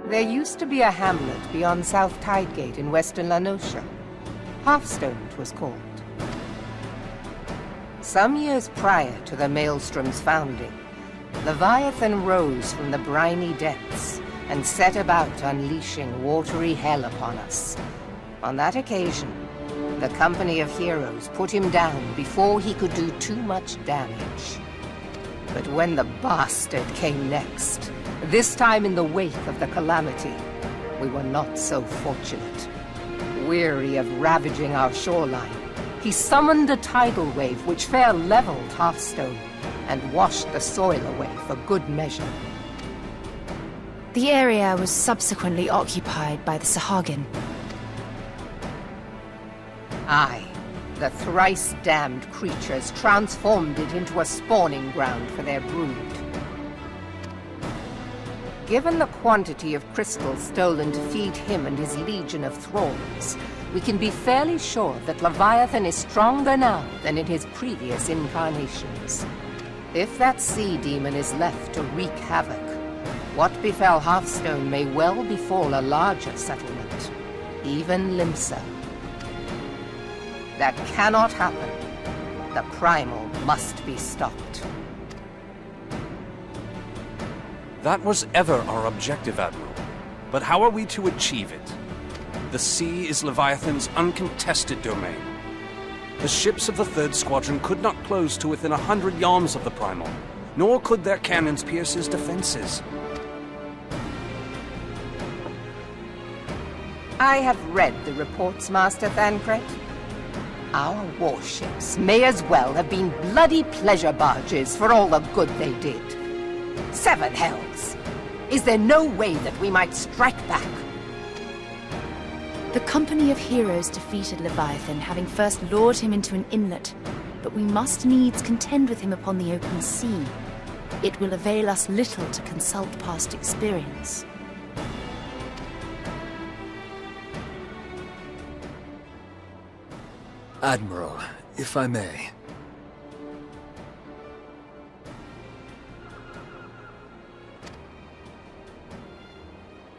There used to be a hamlet beyond South Tidegate in western La Noscia. Halfstone it was called. Some years prior to the Maelstrom's founding, Leviathan rose from the briny depths and set about unleashing watery hell upon us. On that occasion, the Company of Heroes put him down before he could do too much damage. But when the bastard came next, this time in the wake of the calamity, we were not so fortunate. Weary of ravaging our shoreline, he summoned a tidal wave which fair leveled Halfstone and washed the soil away for good measure. The area was subsequently occupied by the Sahagin. Aye, the thrice-damned creatures transformed it into a spawning ground for their brood. Given the quantity of crystals stolen to feed him and his legion of thralls, we can be fairly sure that Leviathan is stronger now than in his previous incarnations. If that sea demon is left to wreak havoc, what befell Halfstone may well befall a larger settlement, even Limsa. That cannot happen. The primal must be stopped. That was ever our objective, Admiral. But how are we to achieve it? The sea is Leviathan's uncontested domain. The ships of the 3rd Squadron could not close to within 100 yards of the primal, nor could their cannons pierce his defenses. I have read the reports, Master Thancred. Our warships may as well have been bloody pleasure barges for all the good they did. 7 hells! Is there no way that we might strike back? The Company of Heroes defeated Leviathan, having first lured him into an inlet, but we must needs contend with him upon the open sea. It will avail us little to consult past experience. Admiral, if I may.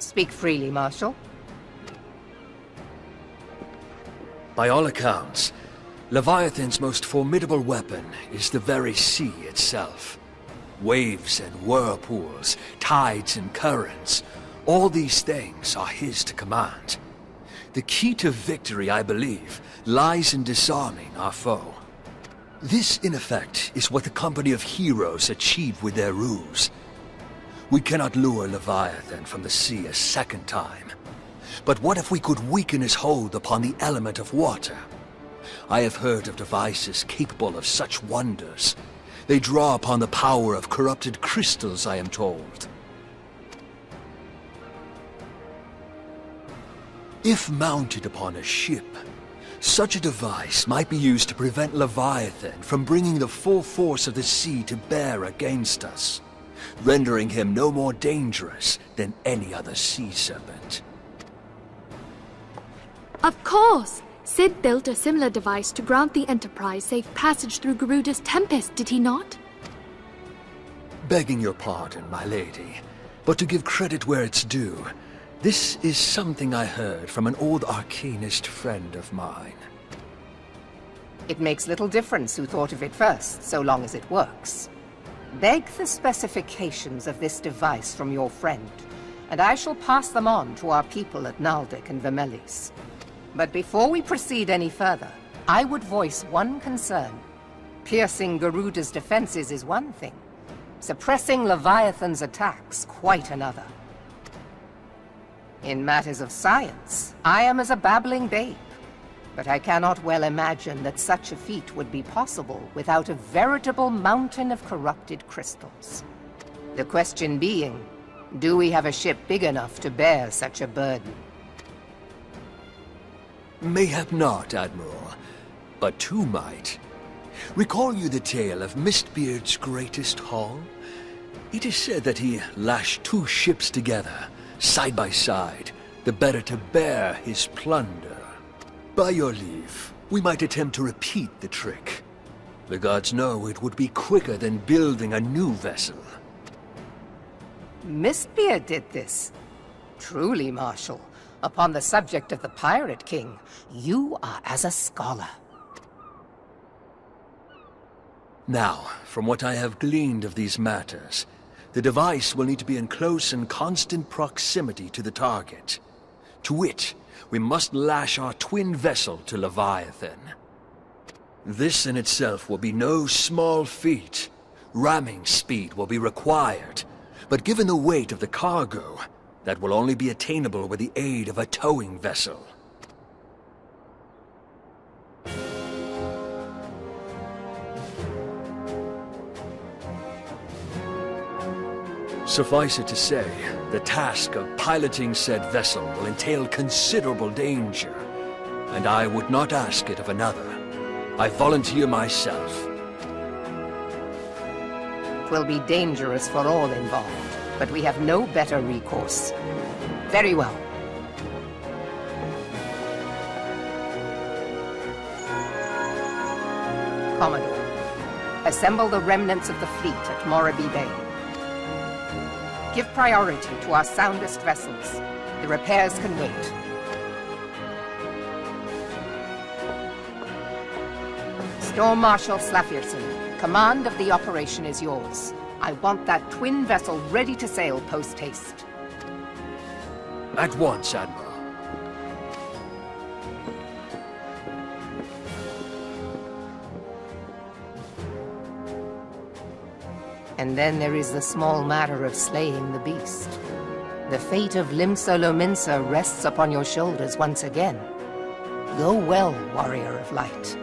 Speak freely, Marshal. By all accounts, Leviathan's most formidable weapon is the very sea itself. Waves and whirlpools, tides and currents, all these things are his to command. The key to victory, I believe, lies in disarming our foe. This, in effect, is what the Company of Heroes achieved with their ruse. We cannot lure Leviathan from the sea a second time. But what if we could weaken his hold upon the element of water? I have heard of devices capable of such wonders. They draw upon the power of corrupted crystals, I am told. If mounted upon a ship, such a device might be used to prevent Leviathan from bringing the full force of the sea to bear against us, rendering him no more dangerous than any other sea serpent. Of course! Sid built a similar device to grant the Enterprise safe passage through Garuda's Tempest, did he not? Begging your pardon, my lady, but to give credit where it's due, this is something I heard from an old arcanist friend of mine. It makes little difference who thought of it first, so long as it works. Beg the specifications of this device from your friend, and I shall pass them on to our people at Naldic and Vermelis. But before we proceed any further, I would voice one concern. Piercing Garuda's defenses is one thing. Suppressing Leviathan's attacks, quite another. In matters of science, I am as a babbling babe. But I cannot well imagine that such a feat would be possible without a veritable mountain of corrupted crystals. The question being, do we have a ship big enough to bear such a burden? Mayhap not, Admiral, but two might. Recall you the tale of Mistbeard's greatest haul? It is said that he lashed 2 ships together, side by side, the better to bear his plunder. By your leave, we might attempt to repeat the trick. The gods know it would be quicker than building a new vessel. Mistbeard did this. Truly, Marshal, upon the subject of the Pirate King, you are as a scholar. Now, from what I have gleaned of these matters, the device will need to be in close and constant proximity to the target. To wit, we must lash our twin vessel to Leviathan. This in itself will be no small feat. Ramming speed will be required, but given the weight of the cargo, that will only be attainable with the aid of a towing vessel. Suffice it to say, the task of piloting said vessel will entail considerable danger, and I would not ask it of another. I volunteer myself. It will be dangerous for all involved, but we have no better recourse. Very well. Commodore, assemble the remnants of the fleet at Merlwyb Bay. Give priority to our soundest vessels. The repairs can wait. Storm Marshal Slafierson, command of the operation is yours. I want that twin vessel ready to sail post-haste. At once, Admiral. And then there is the small matter of slaying the beast. The fate of Limsa Lominsa rests upon your shoulders once again. Go well, Warrior of Light.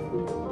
Thank you.